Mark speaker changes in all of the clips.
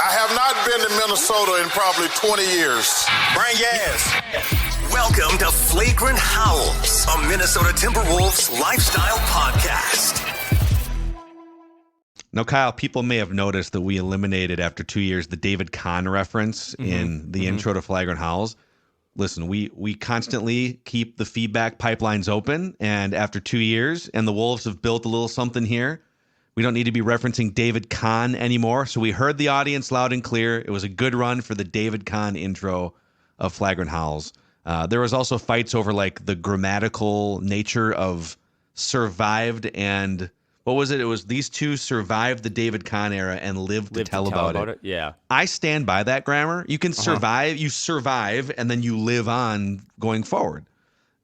Speaker 1: I have not been to Minnesota in probably 20 years.
Speaker 2: Bring gas. Welcome to Flagrant Howls, a Minnesota Timberwolves lifestyle podcast.
Speaker 3: Now, Kyle, people may have noticed that we eliminated after 2 years the David Kahn reference in the intro to Flagrant Howls. Listen, we constantly keep the feedback pipelines open, and after 2 years, and the Wolves have built a little something here, we don't need to be referencing David Kahn anymore. So we heard the audience loud and clear. It was a good run for the David Kahn intro of Flagrant Howls. There was also fights over like the grammatical nature of survived and what was it? It was these two survived the David Kahn era and lived to tell about it.
Speaker 4: Yeah.
Speaker 3: I stand by that grammar. You can survive, you survive, and then you live on going forward.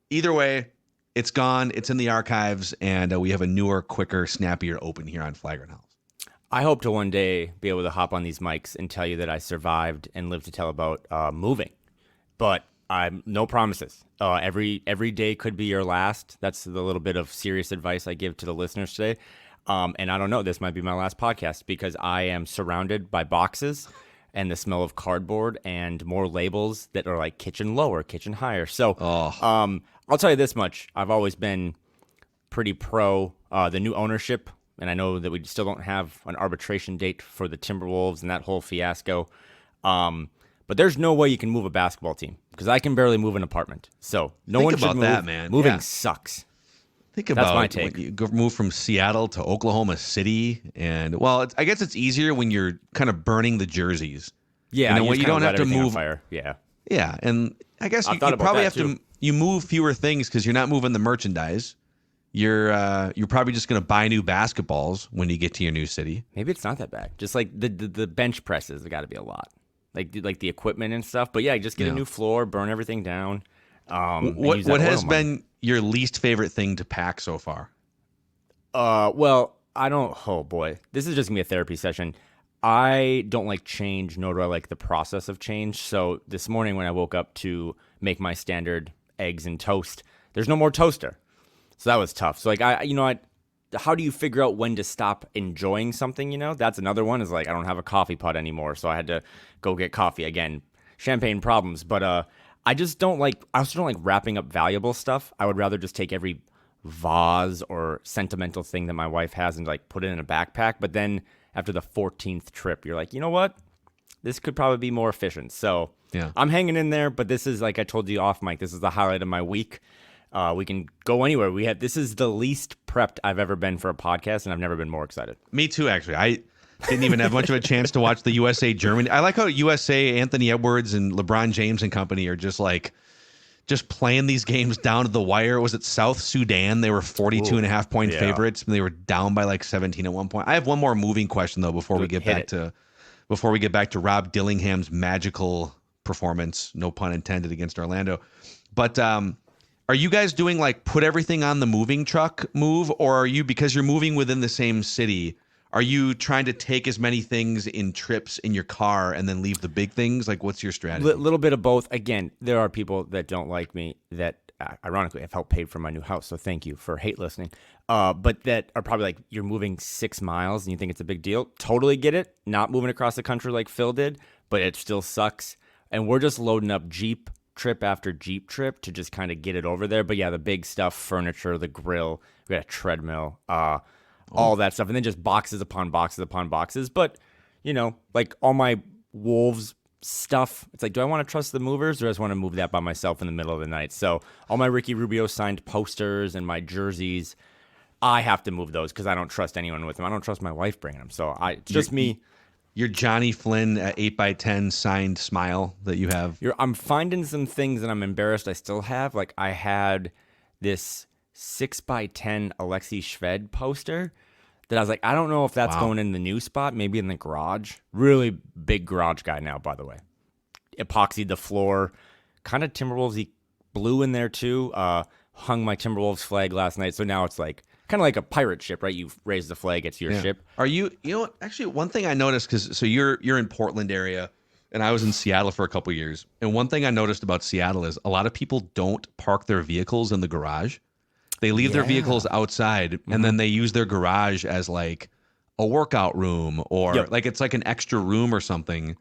Speaker 3: Either way, it's gone. It's in the archives, and we have a newer, quicker, snappier open here on Flagrant Howls.
Speaker 4: I hope to one day be able to hop on these mics and tell you that I survived and lived to tell about moving. But I'm no promises. Every day could be your last. That's the little bit of serious advice I give to the listeners today. And I don't know, this might be my last podcast because I am surrounded by boxes and the smell of cardboard and more labels that are like kitchen lower, kitchen higher. So I'll tell you this much. I've always been pretty pro the new ownership. And I know that we still don't have an arbitration date for the Timberwolves and that whole fiasco. But there's no way you can move a basketball team because I can barely move an apartment. So no one should move. That, man. Moving sucks.
Speaker 3: Think about my take. When you move from Seattle to Oklahoma City, and I guess it's easier when you're kind of burning the jerseys.
Speaker 4: Yeah,
Speaker 3: you don't have to move.
Speaker 4: Fire. Yeah,
Speaker 3: and I guess you probably have to. You move fewer things because you're not moving the merchandise. You're probably just going to buy new basketballs when you get to your new city.
Speaker 4: Maybe it's not that bad. Just like the bench presses, have got to be a lot. Like the equipment and stuff. But yeah, just get a new floor, burn everything down.
Speaker 3: What has been your least favorite thing to pack so far?
Speaker 4: Well, I don't. Oh boy, this is just gonna be a therapy session. I don't like change, nor do I like the process of change. So this morning when I woke up to make my standard eggs and toast, there's no more toaster. So that was tough. So like how do you figure out when to stop enjoying something? That's another one. Is like I don't have a coffee pot anymore, so I had to go get coffee again. Champagne problems, but I also don't like wrapping up valuable stuff. I would rather just take every vase or sentimental thing that my wife has and like put it in a backpack. But then after the 14th trip, you're like, you know what? This could probably be more efficient. So yeah, I'm hanging in there. But this is, like I told you off mic, this is the highlight of my week. We can go anywhere. This is the least prepped I've ever been for a podcast, and I've never been more excited.
Speaker 3: Me too, actually. I didn't even have much of a chance to watch the USA Germany. I like how USA, Anthony Edwards, and LeBron James and company are just playing these games down to the wire. Was it South Sudan? They were 42.5 point favorites, and they were down by like 17 at one point. I have one more moving question though before we get back to Rob Dillingham's magical performance, no pun intended, against Orlando. But are you guys doing like put everything on the moving truck move, or are you, because you're moving within the same city, are you trying to take as many things in trips in your car and then leave the big things? Like, what's your strategy?
Speaker 4: A little bit of both. Again, there are people that don't like me that, ironically, have helped pay for my new house. So thank you for hate listening. But that are probably like, you're moving 6 miles and you think it's a big deal. Totally get it. Not moving across the country like Phil did, but it still sucks. And we're just loading up Jeep trip after Jeep trip to just kind of get it over there. But yeah, the big stuff, furniture, the grill, we got a treadmill, all that stuff, and then just boxes upon boxes upon boxes. But, like all my Wolves stuff, it's like, do I want to trust the movers, or do I just want to move that by myself in the middle of the night? So all my Ricky Rubio signed posters and my jerseys, I have to move those because I don't trust anyone with them. I don't trust my wife bringing them. So it's just me.
Speaker 3: Your Johnny Flynn 8x10 signed smile that you have.
Speaker 4: I'm finding some things that I'm embarrassed I still have. Like I had this 6x10 Alexei Shved poster that I was like, I don't know if that's going in the new spot, maybe in the garage. Really big garage guy now, by the way. Epoxied the floor, kind of Timberwolves-y blue in there too. Hung my Timberwolves flag last night, so now it's like kind of like a pirate ship, right? You raise the flag, it's your ship.
Speaker 3: Are you know what? Actually, one thing I noticed, because you're in Portland area, and I was in Seattle for a couple years, and one thing I noticed about Seattle is a lot of people don't park their vehicles in the garage. They leave their vehicles outside, and then they use their garage as like a workout room or
Speaker 4: Yep.
Speaker 3: like it's like an extra room or something.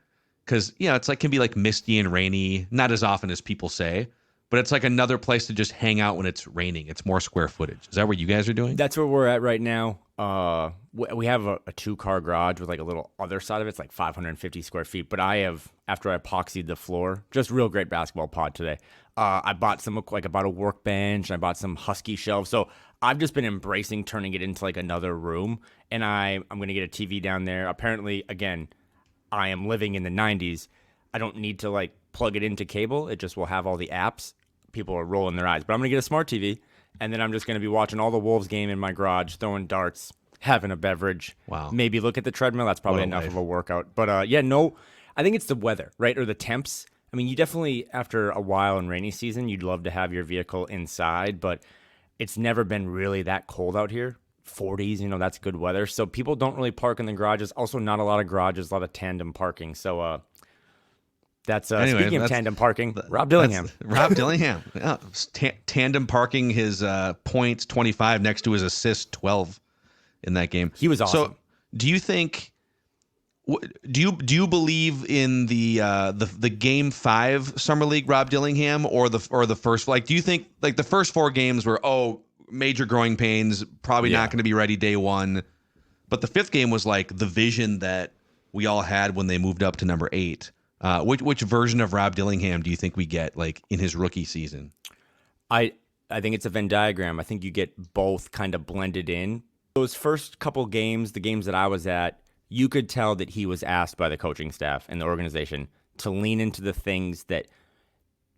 Speaker 3: Because it's like can be like misty and rainy, not as often as people say, but it's like another place to just hang out when it's raining. It's more square footage. Is that what you guys are doing?
Speaker 4: That's where we're at right now. We have a 2-car garage with like a little other side of it. It's like 550 square feet. But I have, after I epoxied the floor, just real great basketball pod today. I bought I bought a workbench and I bought some Husky shelves. So I've just been embracing turning it into like another room. And I'm going to get a TV down there. Apparently, again, I am living in the 90s. I don't need to like plug it into cable. It just will have all the apps. People are rolling their eyes. But I'm going to get a smart TV. And then I'm just going to be watching all the Wolves game in my garage, throwing darts, having a beverage.
Speaker 3: Wow.
Speaker 4: Maybe look at the treadmill. That's probably enough of a workout. But I think it's the weather, right? Or the temps. I mean, you definitely, after a while in rainy season, you'd love to have your vehicle inside, but it's never been really that cold out here. 40s, that's good weather. So people don't really park in the garages. Also, not a lot of garages, a lot of tandem parking. So that's speaking of tandem parking, Rob Dillingham.
Speaker 3: Rob Dillingham. Yeah. Tandem parking his points 25 next to his assist 12 in that game.
Speaker 4: He was awesome.
Speaker 3: So do you think do you believe in the game 5 summer league Rob Dillingham or the first, like do you think like the first 4 games were major growing pains, probably not going to be ready day 1, but the 5th game was like the vision that we all had when they moved up to number 8. Which version of Rob Dillingham do you think we get like in his rookie season?
Speaker 4: I think it's a Venn diagram. I think you get both kind of blended in. Those first couple games, the games that I was at, you could tell that he was asked by the coaching staff and the organization to lean into the things that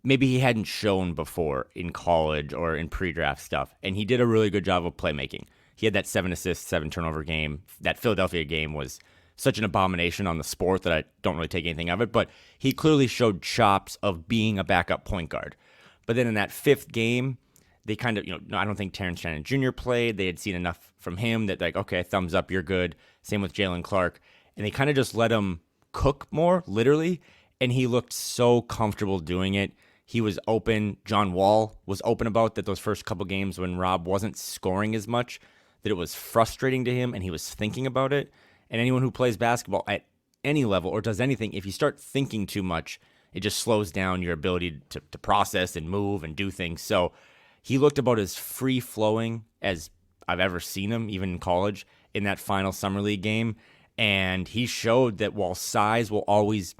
Speaker 4: maybe he hadn't shown before in college or in pre-draft stuff. And he did a really good job of playmaking. He had that 7 assist, 7 turnover game. That Philadelphia game was such an abomination on the sport that I don't really take anything of it, but he clearly showed chops of being a backup point guard. But then in that 5th game, they kind of, I don't think Terrence Shannon Jr. played. They had seen enough from him that like, okay, thumbs up, you're good. Same with Jalen Clark. And they kind of just let him cook more, literally. And he looked so comfortable doing it. He was open. John Wall was open about that those first couple games when Rob wasn't scoring as much, that it was frustrating to him and he was thinking about it. And anyone who plays basketball at any level or does anything, if you start thinking too much, it just slows down your ability to process and move and do things. So he looked about as free-flowing as I've ever seen him, even in college, in that final Summer League game. And he showed that while size will always...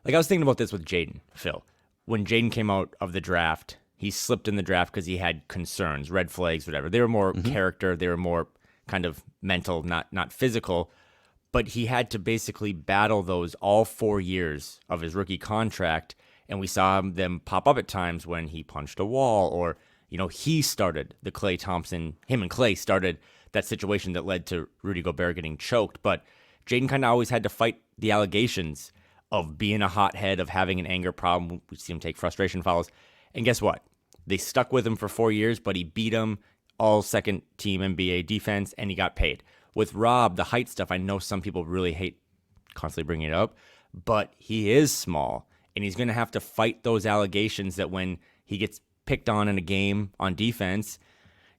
Speaker 4: Like I was thinking about this with Jaden, Phil. When Jaden came out of the draft, he slipped in the draft because he had concerns, red flags, whatever. They were more character. They were more kind of mental, not physical. But he had to basically battle those all 4 years of his rookie contract. And we saw them pop up at times when he punched a wall or, he started the Klay Thompson, him and Klay started that situation that led to Rudy Gobert getting choked. But Jaden kind of always had to fight the allegations of being a hothead, of having an anger problem. We see him take frustration fouls. And guess what? They stuck with him for 4 years, but he beat them all second team NBA defense, and he got paid. With Rob, the height stuff, I know some people really hate constantly bringing it up, but he is small, and he's going to have to fight those allegations that when he gets picked on in a game on defense,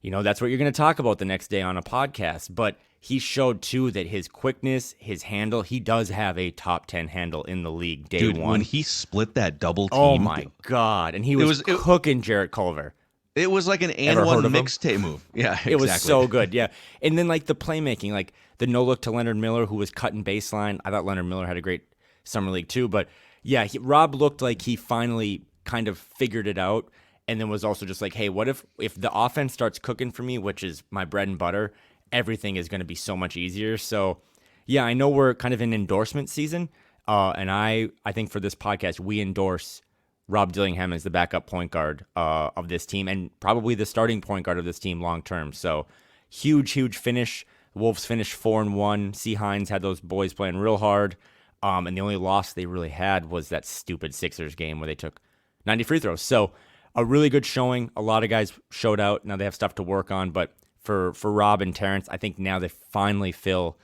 Speaker 4: that's what you're going to talk about the next day on a podcast. But he showed, too, that his quickness, his handle, he does have a top 10 handle in the league day one.
Speaker 3: When he split that double team.
Speaker 4: Oh, my God. And he was cooking Jarrett Culver.
Speaker 3: It was like an and one mixtape move. Yeah, exactly.
Speaker 4: It was so good, yeah. And then like the playmaking, like the no-look to Leonard Miller, who was cutting baseline. I thought Leonard Miller had a great summer league too. But yeah, Rob looked like he finally kind of figured it out, and then was also just like, hey, what if the offense starts cooking for me, which is my bread and butter, everything is going to be so much easier. So yeah, I know we're kind of in endorsement season, and I think for this podcast, we endorse Rob Dillingham as the backup point guard of this team and probably the starting point guard of this team long term. So huge finish. Wolves finished 4-1. C. Hines had those boys playing real hard. And the only loss they really had was that stupid Sixers game where they took 90 free throws. So a really good showing. A lot of guys showed out. Now they have stuff to work on. But for Rob and Terrence, I think now they finally feel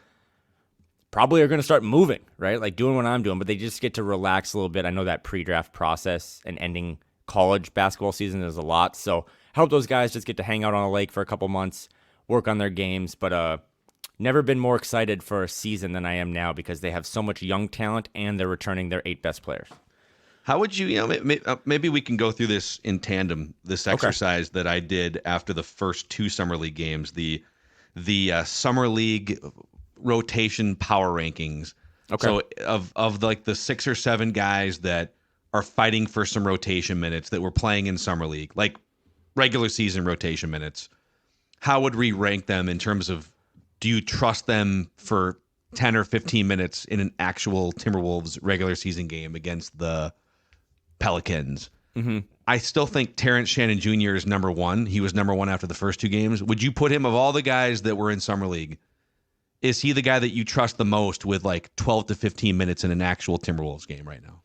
Speaker 4: probably are going to start moving, right? Like doing what I'm doing, but they just get to relax a little bit. I know that pre-draft process and ending college basketball season is a lot. So I hope those guys just get to hang out on a lake for a couple months, work on their games. But never been more excited for a season than I am now because they have so much young talent and they're returning their 8 best players.
Speaker 3: How would you, maybe we can go through this in tandem, this exercise that I did after the first 2 Summer League games, the Summer League rotation power rankings.
Speaker 4: Okay.
Speaker 3: So of like the 6 or 7 guys that are fighting for some rotation minutes that were playing in Summer League, like regular season rotation minutes, how would we rank them in terms of, do you trust them for 10 or 15 minutes in an actual Timberwolves regular season game against the Pelicans?
Speaker 4: Mm-hmm.
Speaker 3: I still think Terrence Shannon Jr. is number 1. He was number 1 after the first 2 games. Would you put him, of all the guys that were in Summer League, is he the guy that you trust the most with like 12 to 15 minutes in an actual Timberwolves game right now?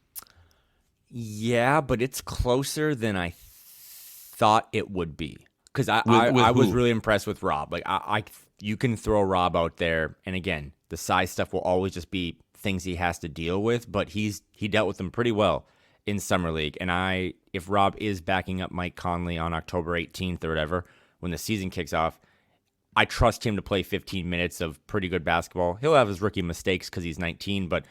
Speaker 4: Yeah, but it's closer than I thought it would be. Because I was really impressed with Rob. Like you can throw Rob out there, and again, the size stuff will always just be things he has to deal with, but he dealt with them pretty well in Summer League. And if Rob is backing up Mike Conley on October 18th or whatever, when the season kicks off, I trust him to play 15 minutes of pretty good basketball. He'll have his rookie mistakes because he's 19, but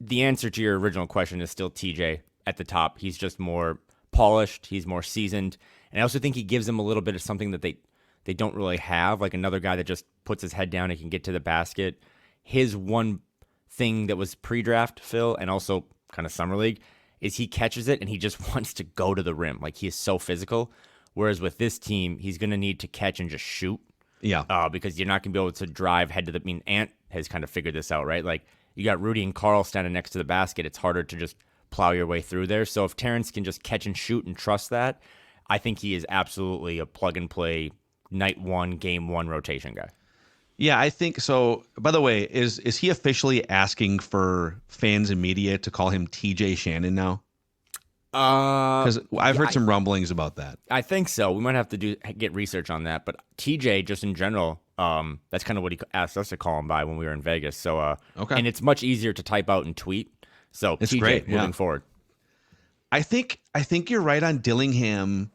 Speaker 4: the answer to your original question is still TJ at the top. He's just more polished. He's more seasoned. And I also think he gives them a little bit of something that they don't really have, like another guy that just puts his head down and can get to the basket. His one thing that was pre-draft, Phil, and also kind of Summer League, is he catches it and he just wants to go to the rim. Like, he is so physical. Whereas with this team, he's going to need to catch and just shoot.
Speaker 3: Yeah.
Speaker 4: Because you're not going to be able to drive head to the... I mean, Ant has kind of figured this out, right? Like, you got Rudy and Carl standing next to the basket. It's harder to just plow your way through there. So if Terrence can just catch and shoot and trust that, I think he is absolutely a plug-and-play night 1, game 1 rotation guy.
Speaker 3: Yeah, I think so. By the way, is he officially asking for fans and media to call him TJ Shannon now? Because I've heard some rumblings about that.
Speaker 4: I think so. We might have to get research on that. But TJ, just in general, that's kind of what he asked us to call him by when we were in Vegas. So,
Speaker 3: okay.
Speaker 4: And it's much easier to type out and tweet. So
Speaker 3: it's
Speaker 4: TJ,
Speaker 3: great.
Speaker 4: Moving forward.
Speaker 3: I think you're right on Dillingham.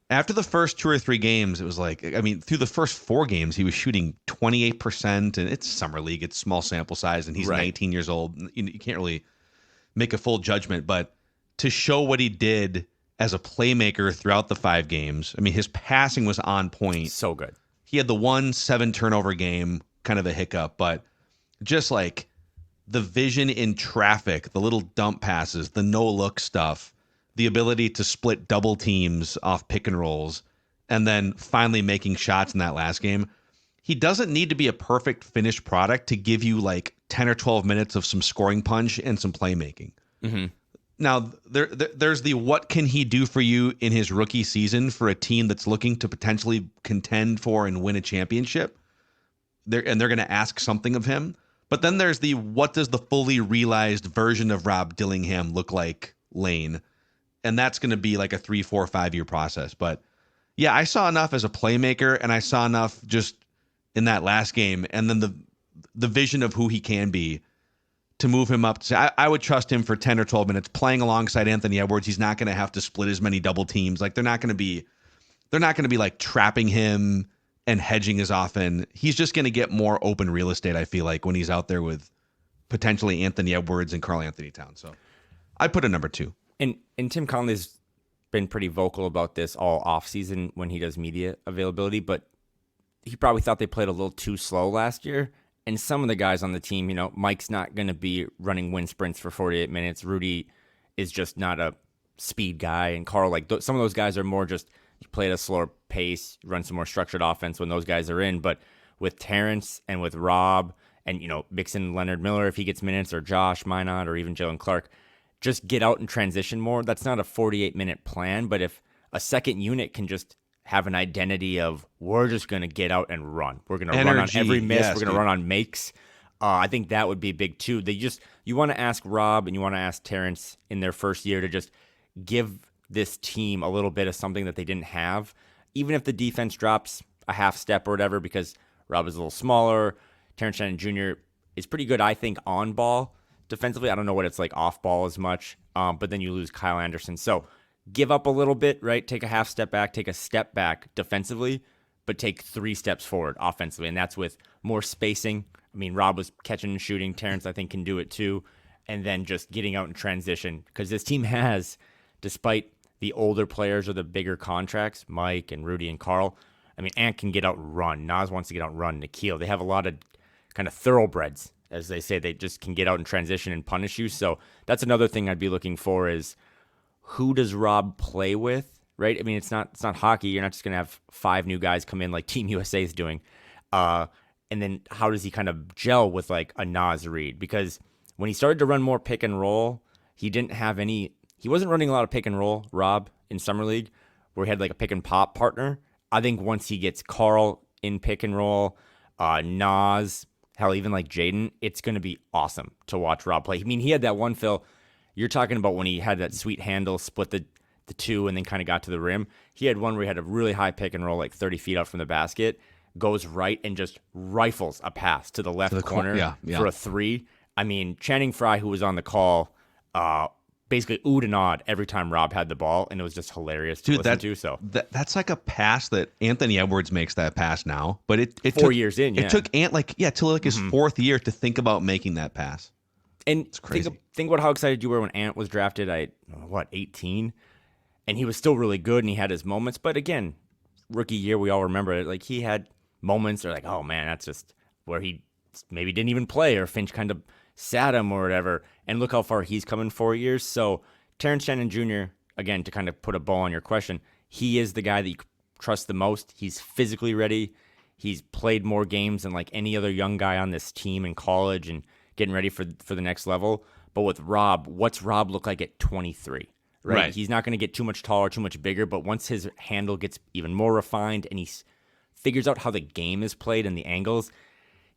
Speaker 3: After the first 2 or 3 games, it was like, I mean, through the first 4 games, he was shooting 28%, and it's Summer League, it's small sample size, and he's 19 years old. You can't really make a full judgment, but to show what he did as a playmaker throughout the 5 games, I mean, his passing was on point.
Speaker 4: So good.
Speaker 3: He had the 7 turnover game, kind of a hiccup, but just like the vision in traffic, the little dump passes, the no-look stuff, the ability to split double teams off pick and rolls, and then finally making shots in that last game. He doesn't need to be a perfect finished product to give you like 10 or 12 minutes of some scoring punch and some playmaking.
Speaker 4: Mm-hmm.
Speaker 3: Now, there's the what can he do for you in his rookie season for a team that's looking to potentially contend for and win a championship. They're going to ask something of him. But then there's the what does the fully realized version of Rob Dillingham look like lane. And that's going to be like a 3, 4, 5 year process. But yeah, I saw enough as a playmaker, and I saw enough just in that last game, and then the vision of who he can be to move him up. I would trust him for 10 or 12 minutes playing alongside Anthony Edwards. He's not going to have to split as many double teams. Like they're not going to be like trapping him and hedging as often. He's just going to get more open real estate, I feel like, when he's out there with potentially Anthony Edwards and Karl Anthony Towns. So I'd put a number 2.
Speaker 4: And Tim Conley's been pretty vocal about this all offseason when he does media availability, but he probably thought they played a little too slow last year. And some of the guys on the team, Mike's not going to be running wind sprints for 48 minutes. Rudy is just not a speed guy. And Carl, some of those guys are more just you play at a slower pace, run some more structured offense when those guys are in. But with Terrence and with Rob and, mix in Leonard Miller if he gets minutes, or Josh Minott, or even Jalen Clark, just get out and transition more. That's not a 48-minute plan, but if a second unit can just have an identity of we're just going to get out and run. We're going to run on every miss.
Speaker 3: Yes,
Speaker 4: we're going to run on makes. I think that would be big too. You want to ask Rob and you want to ask Terrence in their first year to just give this team a little bit of something that they didn't have, even if the defense drops a half step or whatever, because Rob is a little smaller. Terrence Shannon Jr. is pretty good, I think, on ball. Defensively, I don't know what it's like off ball as much, but then you lose Kyle Anderson. So give up a little bit, right? Take a half step back, take a step back defensively, but take 3 steps forward offensively, and that's with more spacing. I mean, Rob was catching and shooting. Terrence, I think, can do it too. And then just getting out in transition, because this team has, despite the older players or the bigger contracts, Mike and Rudy and Carl, I mean, Ant can get out and run. Nas wants to get out and run. Nikhil, they have a lot of kind of thoroughbreds, as they say. They just can get out in transition and punish you. So that's another thing I'd be looking for is who does Rob play with, right? I mean, it's not hockey. You're not just going to have 5 new guys come in like Team USA is doing. And then how does he kind of gel with like a Nas Reed? Because when he started to run more pick and roll, he wasn't running a lot of pick and roll, Rob, in Summer League, where he had like a pick and pop partner. I think once he gets Carl in pick and roll, Nas, hell, even like Jaden, it's going to be awesome to watch Rob play. I mean, he had that one, Phil, you're talking about when he had that sweet handle, split the 2, and then kind of got to the rim. He had one where he had a really high pick and roll, like 30 feet out from the basket, goes right and just rifles a pass to the left corner for a 3. I mean, Channing Frye, who was on the call, basically oohed and awed every time Rob had the ball, and it was just hilarious to listen to. So
Speaker 3: that's like a pass that Anthony Edwards makes that pass now, but it
Speaker 4: 4
Speaker 3: took,
Speaker 4: years in.
Speaker 3: It took Ant till like his 4th year to think about making that pass.
Speaker 4: And
Speaker 3: it's crazy.
Speaker 4: Think about how excited you were when Ant was drafted. 18, and he was still really good, and he had his moments. But again, rookie year, we all remember it. Like he had moments, or like, oh man, that's just where he maybe didn't even play, or Finch kind of sat him or whatever, and look how far he's come in 4 years. So Terrence Shannon Jr., again, to kind of put a bow on your question, he is the guy that you trust the most. He's physically ready. He's played more games than like any other young guy on this team in college and getting ready for the next level. But with Rob, what's Rob look like at 23? Right? He's not going to get too much taller, too much bigger, but once his handle gets even more refined and he figures out how the game is played and the angles,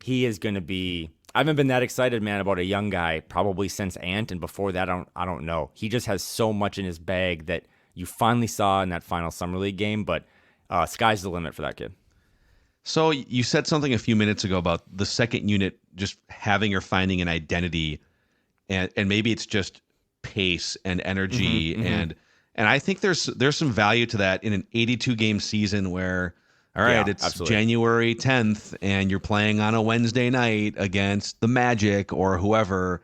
Speaker 4: he is going to be... I haven't been that excited, man, about a young guy probably since Ant, and before that, I don't know. He just has so much in his bag that you finally saw in that final Summer League game, but sky's the limit for that kid.
Speaker 3: So you said something a few minutes ago about the second unit just having or finding an identity, and maybe it's just pace and energy, and I think there's some value to that in an 82-game season where... All right, it's absolutely. January 10th, and you're playing on a Wednesday night against the Magic or whoever.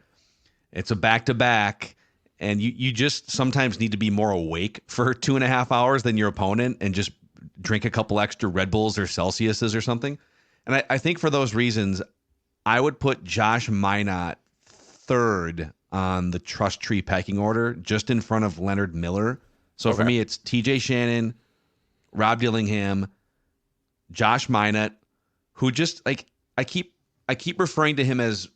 Speaker 3: It's a back-to-back, and you just sometimes need to be more awake for 2.5 hours than your opponent and just drink a couple extra Red Bulls or Celsiuses or something. And I think for those reasons, I would put Josh Minott 3rd on the trust tree pecking order, just in front of Leonard Miller. So for me, it's TJ Shannon, Rob Dillingham, Josh Minott, who just like I keep referring to him as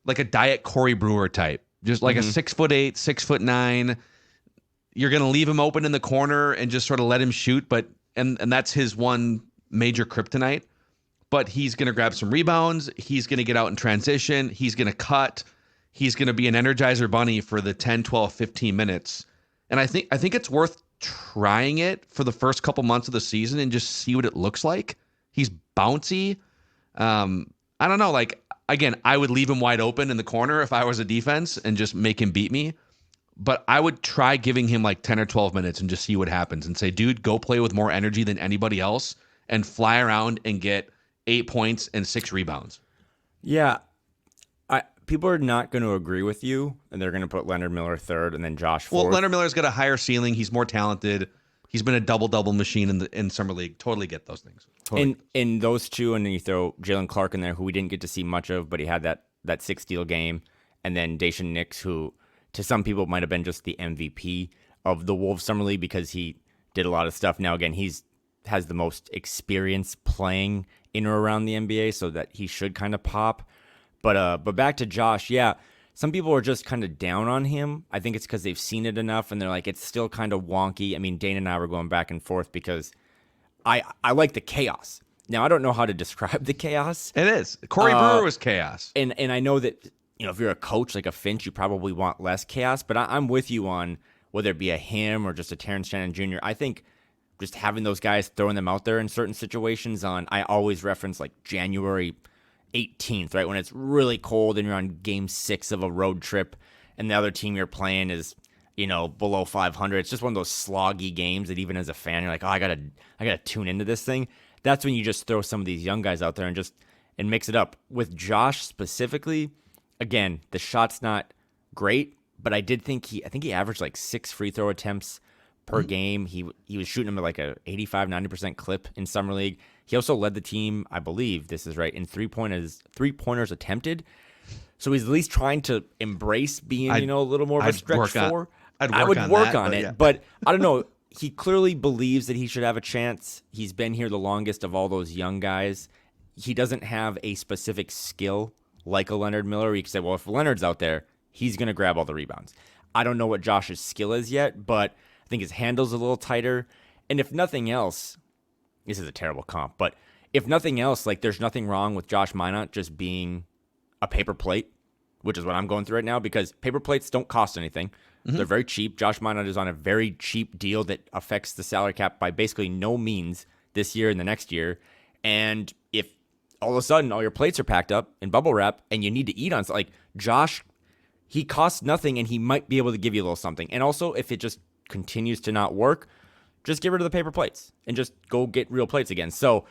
Speaker 3: like a diet Corey Brewer type, just like a 6'8", 6'9". You're gonna leave him open in the corner and just sort of let him shoot, but and that's his one major kryptonite. But he's gonna grab some rebounds. He's gonna get out in transition. He's gonna cut. He's gonna be an Energizer bunny for the 10, 12, 15 minutes. And I think it's worth trying it for the first couple months of the season and just see what it looks like. He's bouncy. I don't know. Like, again, I would leave him wide open in the corner if I was a defense and just make him beat me. But I would try giving him like 10 or 12 minutes and just see what happens and say, dude, go play with more energy than anybody else and fly around and get 8 points and 6 rebounds.
Speaker 4: Yeah. People are not going to agree with you, and they're going to put Leonard Miller 3rd and then Josh 4th.
Speaker 3: Well, Leonard Miller's got a higher ceiling. He's more talented. He's been a double-double machine in Summer League. Totally get those things. Totally.
Speaker 4: In those two, and then you throw Jalen Clark in there, who we didn't get to see much of, but he had that 6-steal game, and then Daishen Nix, who to some people might have been just the MVP of the Wolves Summer League because he did a lot of stuff. Now, again, has the most experience playing in or around the NBA, so that he should kind of pop. But back to Josh, yeah, some people are just kind of down on him. I think it's because they've seen it enough, and they're like, it's still kind of wonky. I mean, Dane and I were going back and forth because I like the chaos. Now, I don't know how to describe the chaos.
Speaker 3: It is. Corey Brewer was chaos.
Speaker 4: And I know that, if you're a coach like a Finch, you probably want less chaos, but I'm with you on whether it be a him or just a Terrence Shannon Jr. I think just having those guys, throwing them out there in certain situations I always reference like January 18th, right? When it's really cold and you're on game 6 of a road trip and the other team you're playing is, below 500. It's just one of those sloggy games that even as a fan, you're like, oh, I gotta tune into this thing. that's when you just throw some of these young guys out there and mix it up. With Josh specifically, again, the shot's not great, but I think he averaged like 6 free throw attempts per game. He was shooting them at like a 85-90% clip in summer league. He also led the team, I believe this is right, in three-pointers attempted. So he's at least trying to embrace being, a little more of a stretch four.
Speaker 3: I would work on it,
Speaker 4: but I don't know. He clearly believes that he should have a chance. He's been here the longest of all those young guys. He doesn't have a specific skill like a Leonard Miller. You can say, well, if Leonard's out there, he's going to grab all the rebounds. I don't know what Josh's skill is yet, but I think his handle's a little tighter. And if nothing else, this is a terrible comp, but if nothing else, like there's nothing wrong with Josh Minott just being a paper plate, which is what I'm going through right now, because paper plates don't cost anything. They're very cheap. Josh Minott is on a very cheap deal that affects the salary cap by basically no means this year and the next year. And if all of a sudden all your plates are packed up in bubble wrap and you need to eat on something, like Josh, he costs nothing and he might be able to give you a little something. And also, if it just continues to not work, just get rid of the paper plates and just go get real plates again. So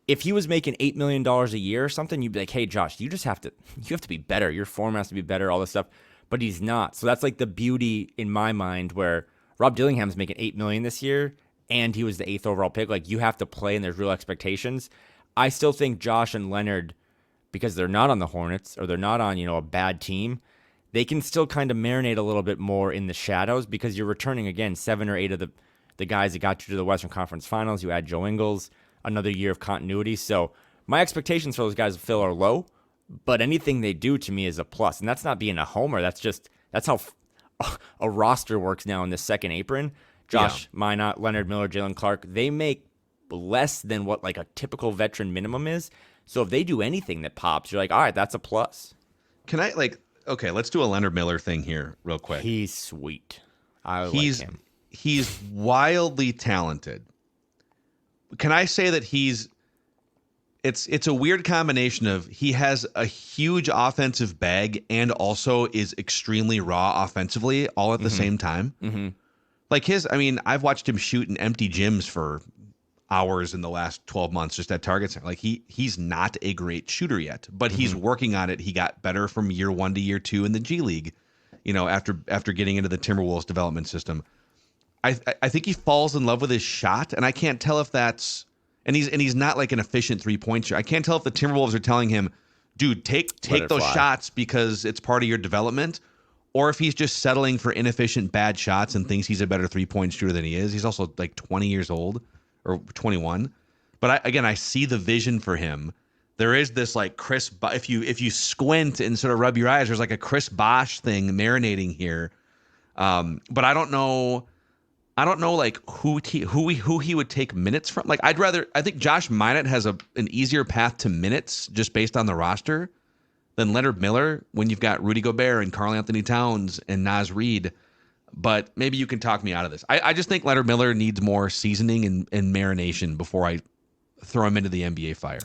Speaker 4: if he was making $8 million a year or something, you'd be like, hey, Josh, you have to be better. Your form has to be better, all this stuff. But he's not. So that's like the beauty in my mind where Rob Dillingham's making $8 million this year and he was the 8th overall pick. Like, you have to play and there's real expectations. I still think Josh and Leonard, because they're not on the Hornets or they're not on, a bad team, they can still kind of marinate a little bit more in the shadows because you're returning, again, 7 or 8 of the guys that got you to the Western Conference Finals. You add Joe Ingles, another year of continuity. So my expectations for those guys, Phil, are low, but anything they do to me is a plus. And that's not being a homer. That's how a roster works now in the second apron. Josh Minott, Leonard Miller, Jalen Clark, they make less than what like a typical veteran minimum is. So if they do anything that pops, you're like, all right, that's a plus.
Speaker 3: Can I okay, let's do a Leonard Miller thing here real quick.
Speaker 4: He's sweet. I like him.
Speaker 3: He's wildly talented. Can I say that it's a weird combination of he has a huge offensive bag and also is extremely raw offensively all at the same time.
Speaker 4: Mm-hmm.
Speaker 3: Like I've watched him shoot in empty gyms for hours in the last 12 months just at Target Center. Like he's not a great shooter yet, but he's working on it. He got better from year 1 to year 2 in the G League, after getting into the Timberwolves development system. I think he falls in love with his shot, and I can't tell if that's and he's not like an efficient 3-point shooter. I can't tell if the Timberwolves are telling him, dude, take those shots because it's part of your development, or if he's just settling for inefficient bad shots and thinks he's a better 3-point shooter than he is. He's also like 20 years old or 21. But I see the vision for him. There is this like if you squint and sort of rub your eyes, there's like a Chris Bosh thing marinating here. But I don't know like who he would take minutes from. Like I think Josh Minott has an easier path to minutes just based on the roster than Leonard Miller when you've got Rudy Gobert and Karl Anthony Towns and Naz Reid. But maybe you can talk me out of this. I just think Leonard Miller needs more seasoning and marination before I throw him into the NBA fire.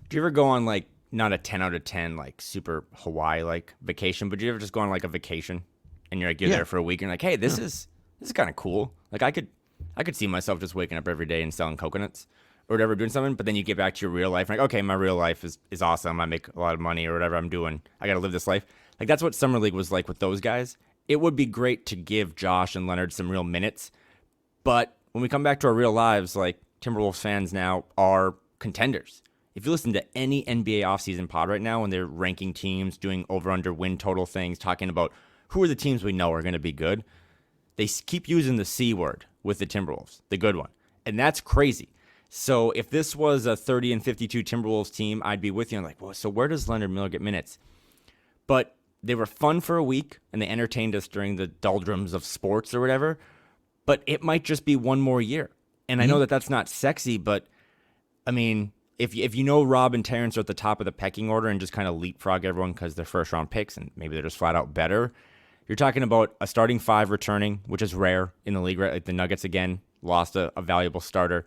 Speaker 4: Do you ever go on like not a 10 out of 10 like super Hawaii like vacation, but do you ever just go on like a vacation and you're there for a week and you're like, hey, this is kind of cool. Like I could see myself just waking up every day and selling coconuts or whatever, doing something. But then you get back to your real life and like, okay, my real life is awesome. I make a lot of money or whatever I'm doing. I got to live this life. Like that's what summer league was like with those guys. It would be great to give Josh and Leonard some real minutes. But when we come back to our real lives, like Timberwolves fans now are contenders. If you listen to any NBA offseason pod right now when they're ranking teams, doing over-under win total things, talking about who are the teams we know are going to be good, they keep using the C word with the Timberwolves, the good one. And that's crazy. So if this was a 30 and 52 Timberwolves team, I'd be with you. I'm like, well, so where does Leonard Miller get minutes? But they were fun for a week, and they entertained us during the doldrums of sports or whatever. But it might just be one more year. And I know that that's not sexy, but, I mean, if you know Rob and Terrence are at the top of the pecking order and just kind of leapfrog everyone because they're first-round picks and maybe they're just flat out better, you're talking about a starting 5 returning, which is rare in the league, right? Like the Nuggets, again, lost a valuable starter.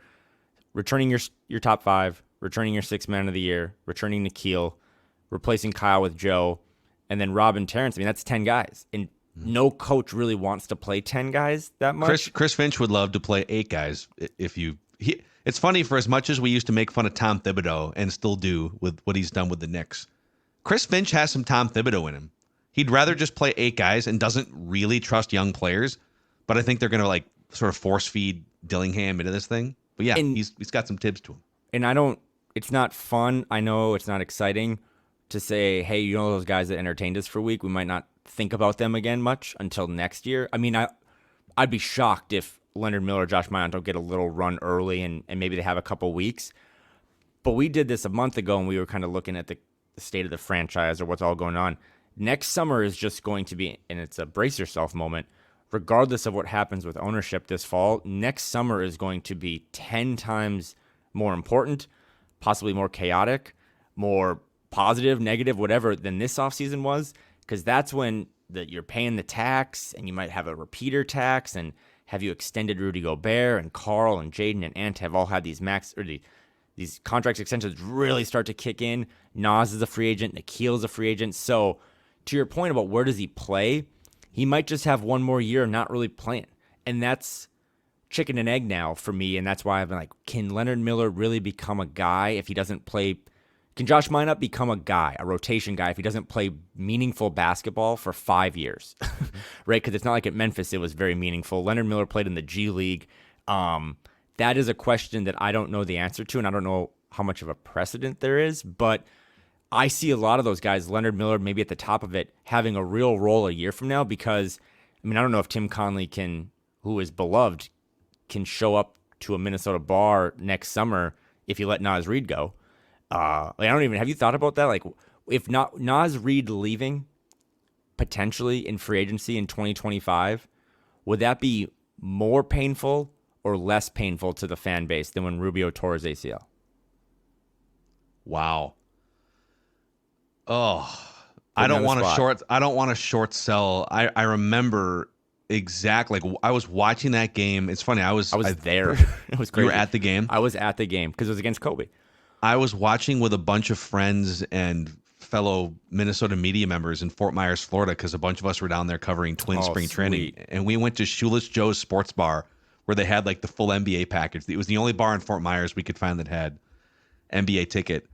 Speaker 4: Returning your top 5, returning your 6th man of the year, returning Nikhil, replacing Kyle with Joe, and then Rob and Terrence. I mean, that's 10 guys. And no coach really wants to play 10 guys that much.
Speaker 3: Chris Finch would love to play 8 guys if you It's funny, for as much as we used to make fun of Tom Thibodeau and still do with what he's done with the Knicks, Chris Finch has some Tom Thibodeau in him. He'd rather just play 8 guys and doesn't really trust young players, but I think they're going to like sort of force feed Dillingham into this thing. But yeah, he's got some tips to him.
Speaker 4: And it's not fun. I know it's not exciting to say, hey, you know those guys that entertained us for a week, we might not think about them again much until next year. I mean, I'd be shocked if Leonard Miller or Josh Minott don't get a little run early and maybe they have a couple weeks. But we did this a month ago and we were kind of looking at the state of the franchise or what's all going on. Next summer is just going to be, and it's a brace yourself moment, regardless of what happens with ownership this fall, next summer is going to be 10 times more important, possibly more chaotic, more positive, negative, whatever, than this offseason was, because that's when you're paying the tax and you might have a repeater tax, and have you extended Rudy Gobert and Carl and Jaden and Ant have all had these these contract extensions really start to kick in. Nas is a free agent. Nikhil's a free agent. So to your point about where does he play, he might just have one more year not really playing. And that's chicken and egg now for me. And that's why I've been like, can Leonard Miller really become a guy if he doesn't play? Can Josh Minott become a guy, a rotation guy, if he doesn't play meaningful basketball for 5 years? Right? Because it's not like at Memphis it was very meaningful. Leonard Miller played in the G League. That is a question that I don't know the answer to, and I don't know how much of a precedent there is. But I see a lot of those guys, Leonard Miller maybe at the top of it, having a real role a year from now because, I mean, I don't know if Tim Conley who is beloved, can show up to a Minnesota bar next summer if you let Naz Reid go. Have you thought about that? Like, if not Naz Reid leaving potentially in free agency in 2025, would that be more painful or less painful to the fan base than when Rubio tore his ACL?
Speaker 3: Wow. Oh, I don't want to short sell. I remember exactly. Like, I was watching that game. It's funny. I was
Speaker 4: there. It was crazy.
Speaker 3: You were at the game?
Speaker 4: I was at the game because it was against Kobe.
Speaker 3: I was watching with a bunch of friends and fellow Minnesota media members in Fort Myers, Florida, because a bunch of us were down there covering Twin spring training. And we went to Shoeless Joe's Sports Bar where they had like the full NBA package. It was the only bar in Fort Myers we could find that had NBA ticket.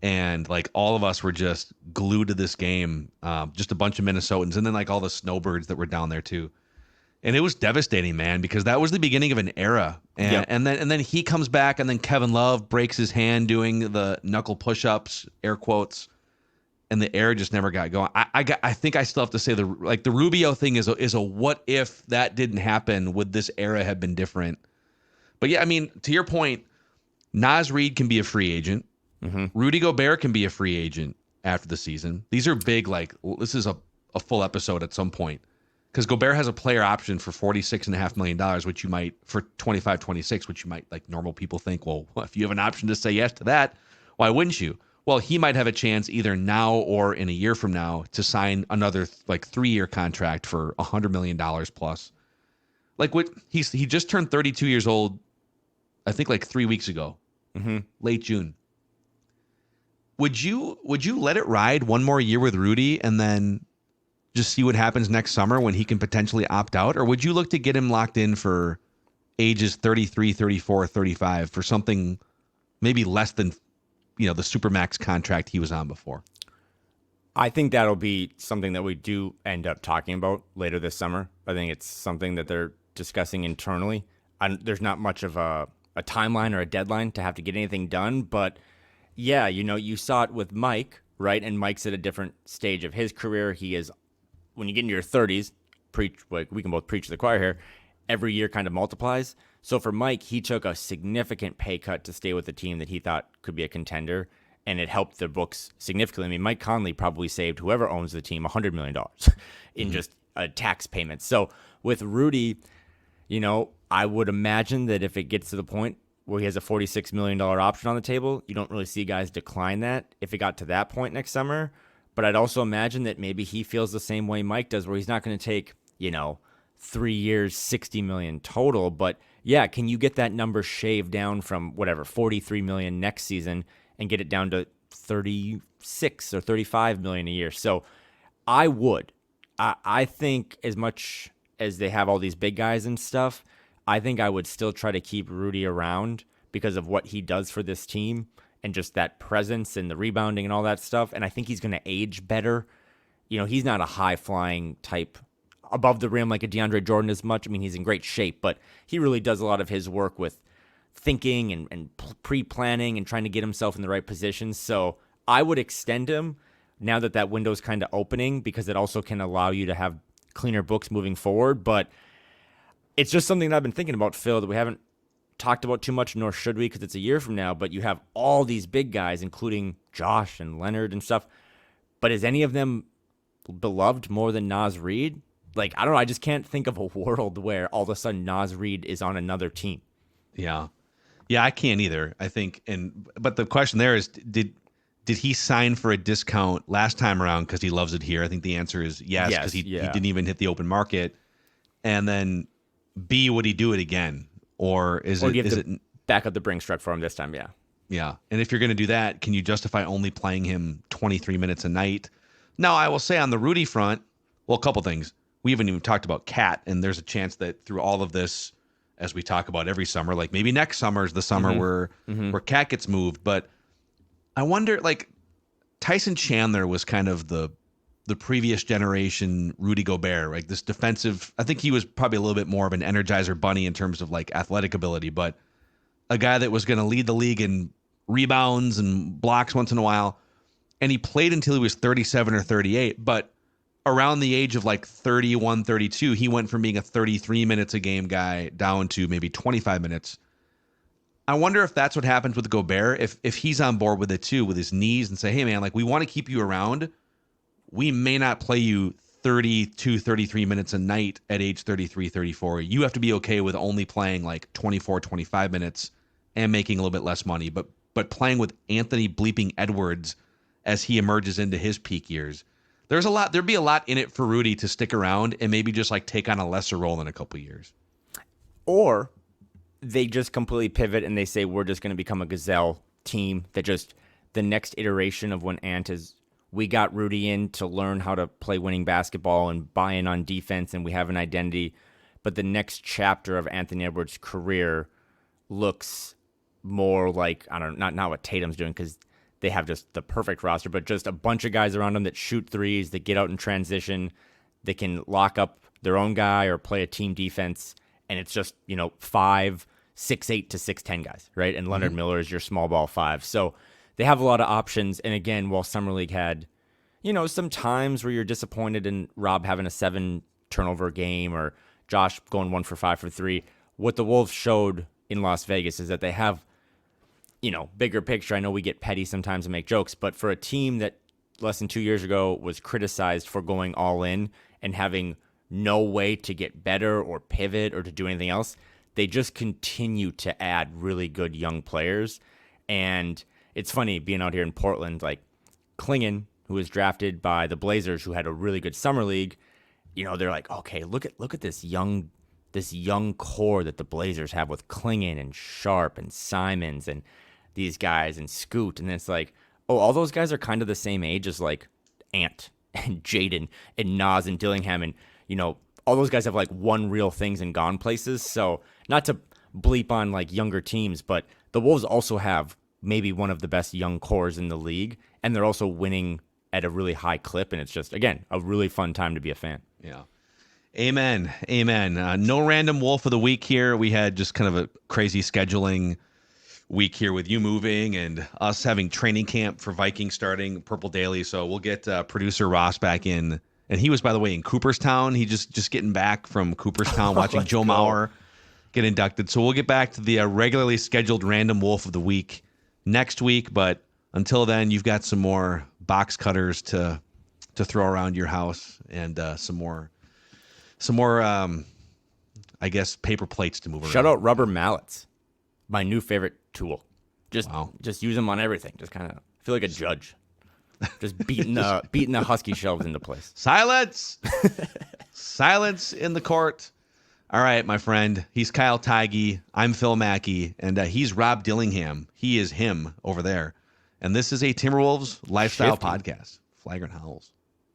Speaker 3: And like all of us were just glued to this game, just a bunch of Minnesotans, and then like all the snowbirds that were down there too. And it was devastating, man, because that was the beginning of an era. And then he comes back, and then Kevin Love breaks his hand doing the knuckle push-ups, air quotes, and the era just never got going. I think I still have to say the Rubio thing is a what if that didn't happen, would this era have been different? But yeah, I mean, to your point, Naz Reid can be a free agent. Mm-hmm. Rudy Gobert can be a free agent after the season. These are big, like, this is a full episode at some point. Because Gobert has a player option for $46.5 million, which you might, for 25-26, which you might, like normal people think, well, if you have an option to say yes to that, why wouldn't you? Well, he might have a chance either now or in a year from now to sign another like 3-year contract for $100 million plus. Like he just turned 32 years old, I think like 3 weeks ago, late June. Would you let it ride one more year with Rudy and then just see what happens next summer when he can potentially opt out? Or would you look to get him locked in for ages 33, 34, 35 for something maybe less than, the Supermax contract he was on before?
Speaker 4: I think that'll be something that we do end up talking about later this summer. I think it's something that they're discussing internally. There's not much of a timeline or a deadline to have to get anything done. But yeah, you saw it with Mike, right? And Mike's at a different stage of his career. He is, when you get into your 30s, we can both preach to the choir here, every year kind of multiplies. So for Mike, he took a significant pay cut to stay with the team that he thought could be a contender, and it helped the books significantly. I mean, Mike Conley probably saved whoever owns the team $100 million in just a tax payment. So with Rudy, I would imagine that if it gets to the point where he has a $46 million option on the table, you don't really see guys decline that if it got to that point next summer. But I'd also imagine that maybe he feels the same way Mike does, where he's not going to take, 3 years, $60 million total. But yeah, can you get that number shaved down from whatever, $43 million next season and get it down to $36 or $35 million a year? So I would. I think as much as they have all these big guys and stuff, I think I would still try to keep Rudy around because of what he does for this team and just that presence and the rebounding and all that stuff. And I think he's going to age better. He's not a high-flying type above the rim like a DeAndre Jordan as much. I mean, he's in great shape, but he really does a lot of his work with thinking and pre-planning and trying to get himself in the right positions. So I would extend him now that window's kind of opening, because it also can allow you to have cleaner books moving forward. But it's just something that I've been thinking about, Phil, that we haven't talked about too much, nor should we, because it's a year from now. But you have all these big guys, including Josh and Leonard and stuff. But is any of them beloved more than Naz Reid? Like, I don't know. I just can't think of a world where all of a sudden Naz Reid is on another team.
Speaker 3: Yeah, I can't either. I think, but the question there is, did he sign for a discount last time around because he loves it here? I think the answer is yes, because he didn't even hit the open market. And then B, would he do it again? Or is it
Speaker 4: back up the Brinks truck for him this time? Yeah.
Speaker 3: Yeah. And if you're going to do that, can you justify only playing him 23 minutes a night? Now, I will say on the Rudy front, well, a couple things. We haven't even talked about Cat, and there's a chance that through all of this, as we talk about every summer, like maybe next summer is the summer where Cat gets moved. But I wonder, like, Tyson Chandler was kind of the previous generation Rudy Gobert, like this defensive. I think he was probably a little bit more of an Energizer bunny in terms of like athletic ability, but a guy that was going to lead the league in rebounds and blocks once in a while. And he played until he was 37 or 38, but around the age of like 31, 32, he went from being a 33 minutes a game guy down to maybe 25 minutes. I wonder if that's what happens with Gobert, if he's on board with it too, with his knees, and say, hey man, like, we want to keep you around. We may not play you 32, 33 minutes a night at age 33, 34. You have to be okay with only playing like 24, 25 minutes and making a little bit less money, but playing with Anthony bleeping Edwards as he emerges into his peak years. There'd be a lot in it for Rudy to stick around and maybe just like take on a lesser role in a couple years.
Speaker 4: Or they just completely pivot and they say, we're just going to become a Gazelle team that just the next iteration of when Ant is, we got Rudy in to learn how to play winning basketball and buy in on defense, and we have an identity. But the next chapter of Anthony Edwards' career looks more like, I don't know, not what Tatum's doing, because they have just the perfect roster, but just a bunch of guys around them that shoot threes, that get out in transition, that can lock up their own guy or play a team defense. And it's just, 5, 6'8" to 6'10" guys, right? And Leonard Miller is your small ball 5. So they have a lot of options. And again, while Summer League had, some times where you're disappointed in Rob having a 7 turnover game or Josh going 1 for 5 for 3, what the Wolves showed in Las Vegas is that they have, bigger picture. I know we get petty sometimes and make jokes, but for a team that less than 2 years ago was criticized for going all in and having no way to get better or pivot or to do anything else, they just continue to add really good young players. And it's funny being out here in Portland, like Klingon, who was drafted by the Blazers, who had a really good summer league. They're like, okay, look at this young core that the Blazers have with Klingon and Sharp and Simons and these guys and Scoot. And then it's like, oh, all those guys are kind of the same age as like Ant and Jaden and Naz and Dillingham. And, all those guys have like won real things and gone places. So not to bleep on like younger teams, but the Wolves also have maybe one of the best young cores in the league. And they're also winning at a really high clip. And it's just, again, a really fun time to be a fan.
Speaker 3: Yeah. Amen. No random Wolf of the week here. We had just kind of a crazy scheduling week here with you moving and us having training camp for Vikings starting Purple Daily. So we'll get producer Ross back in. And he was, by the way, in Cooperstown. He just getting back from Cooperstown, watching Joe Mauer get inducted. So we'll get back to the regularly scheduled random Wolf of the week next week. But until then, you've got some more box cutters to throw around your house and some more, I guess, paper plates to move around.
Speaker 4: Shout out rubber mallets, my new favorite tool. Just use them on everything. Just kind of feel like a judge, just beating the Husky shelves into place.
Speaker 3: Silence, silence in the court. All right, my friend. He's Kyle Theige. I'm Phil Mackey, and he's Rob Dillingham. He is him over there. And this is a Timberwolves lifestyle podcast. Flagrant Howls.